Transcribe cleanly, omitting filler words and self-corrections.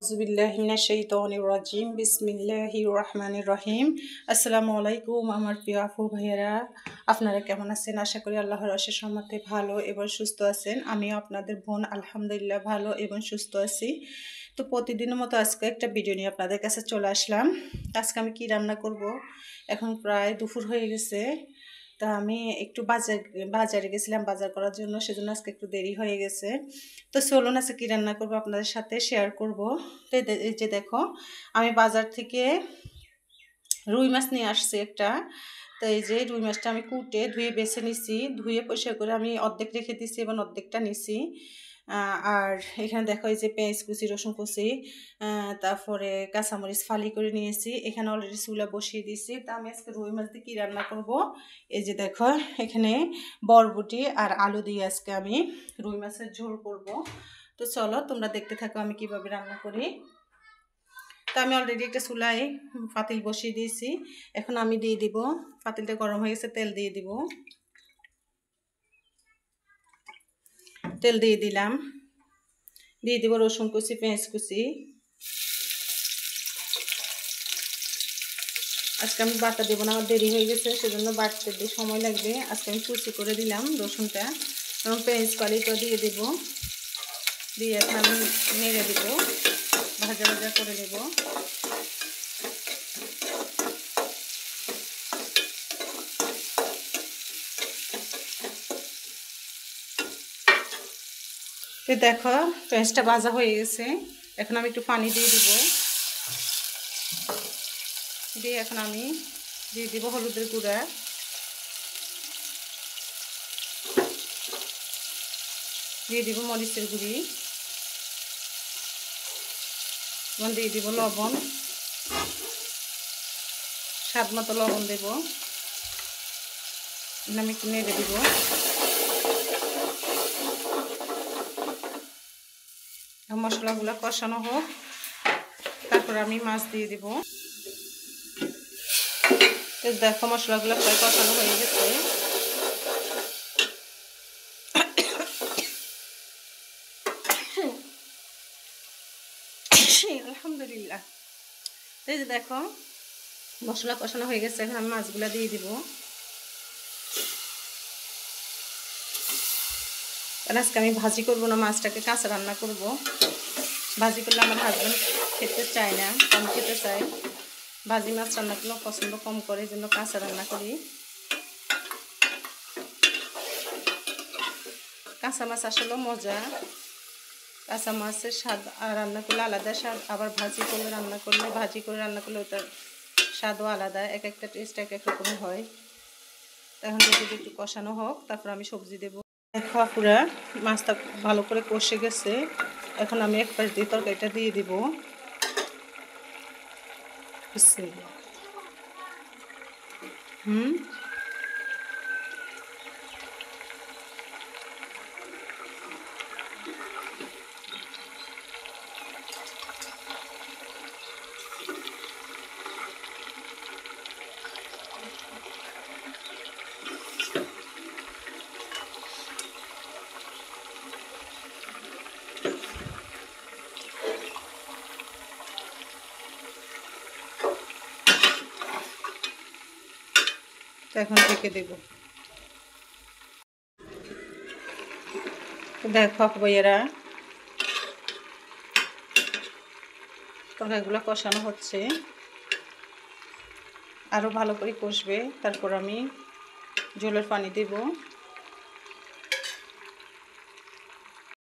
আউযুবিল্লাহিমিনাশ-শাইতানির-রাজীম। বিসমিল্লাহির-রহমানির-রহিম। আসসালামু আলাইকুম আমার প্রিয় আপু ভাইয়েরা, আপনারা কেমন আছেন? আশা করি আল্লাহর অশেষ রহমতে ভালো এবং সুস্থ আছেন। আমিও আপনাদের বোন আলহামদুলিল্লাহ ভালো এবং সুস্থ আছি। তো প্রতিদিনের মতো আজকে একটা ভিডিও নিয়ে আপনাদের কাছে চলে আসলাম। আজকে আমি কি রান্না করব, এখন প্রায় দুপুর হয়ে গেছে। তা আমি একটু বাজারে গেছিলাম বাজার করার জন্য, সেজন্য আজকে একটু দেরি হয়ে গেছে। তো চলুন আজকে কী রান্না করবো আপনাদের সাথে শেয়ার করব। তো এই যে দেখো, আমি বাজার থেকে রুই মাছ নিয়ে আসছি একটা। তো এই যে রুই মাছটা আমি কুটে ধুয়ে বেছে নিছি, ধুয়ে পরিষ্কার করে আমি অর্ধেক রেখে দিছি এবং অর্ধেকটা নিছি। আর এখানে দেখো এই যে পেঁয়াজ কুচি, রসুন কুচি, তারপরে কাঁচামরিচ ফালি করে নিয়েছি। এখানে অলরেডি চুলা বসিয়ে দিয়েছি। তা আমি আজকে রুই মাছ দিয়ে কী রান্না করব, এই যে দেখো এখানে বরবটি আর আলু দিয়ে আজকে আমি রুই মাছের ঝোল করব। তো চলো তোমরা দেখতে থাকো আমি কিভাবে রান্না করি। তো আমি অলরেডি একটা চুলায় পাতিল বসিয়ে দিয়েছি। এখন আমি দিয়ে দিব, পাতিলটা গরম হয়ে গেছে, তেল দিয়ে দিব। তেল দিয়ে দিলাম, দিয়ে দিব রসুন কুচি, পেঁয়াজ কুচি। আজকে আমি বাটা দেবো না, আমার দেরি হয়ে গেছে, সেজন্য বাটতে দিয়ে সময় লাগবে। আজকে আমি কুচি করে দিলাম রসুনটা এবং পেঁয়াজ কালিটা দিয়ে দেবো। দিয়ে এখন আমি নেড়ে দেবো, ভাজা ভাজা করে নেব। তো দেখো পেঁয়াজটা ভাজা হয়ে গেছে, এখন আমি একটু পানি দিয়ে দিব। দিয়ে এখন আমি দিয়ে দিব হলুদের গুঁড়া, দিয়ে দিব মরিচের গুঁড়ি এবং দিয়ে দিব লবণ, স্বাদ মতো লবণ দেব। আমি একটু নেড়ে দিব। মশলাগুলো কষানো হোক, তারপর আমি মাছ দিয়ে দিব। দেখো মশলাগুলো প্রায় কষানো হয়ে গেছে। আলহামদুলিল্লাহ। এই যে দেখো মশলা কষানো হয়ে গেছে, এখন আমি মাছগুলো দিয়ে দিব। আজকে আমি ভাজি করব না, মাছটাকে কাঁচা রান্না করব। ভাজি করলে আমার হাজব্যান্ড খেতে চায় না, কম খেতে চায়। ভাজি মাছ রান্না করলে পছন্দ কম করে, এই জন্য কাঁচা রান্না করি। কাঁচা মাছ আসলে মজা, কাঁচা মাছের স্বাদ রান্না করলে আলাদা স্বাদ, আবার ভাজি করে রান্না করলে ওটার স্বাদও আলাদা। এক একটা টেস্ট এক এক রকম হয়। এখন যদি একটু কষানো হোক, তারপর আমি সবজি দেবো। দেখো পুরা মাছটা ভালো করে কষে গেছে, এখন আমি এক পাশ দিয়ে তরকারিটা দিয়ে দিব। এখন ঢেকে দেব। দেখো ভাইয়েরা তরকারিগুলো কষানো হচ্ছে, আরও ভালো করে কষবে। তারপর আমি ঝোলের পানি দেব।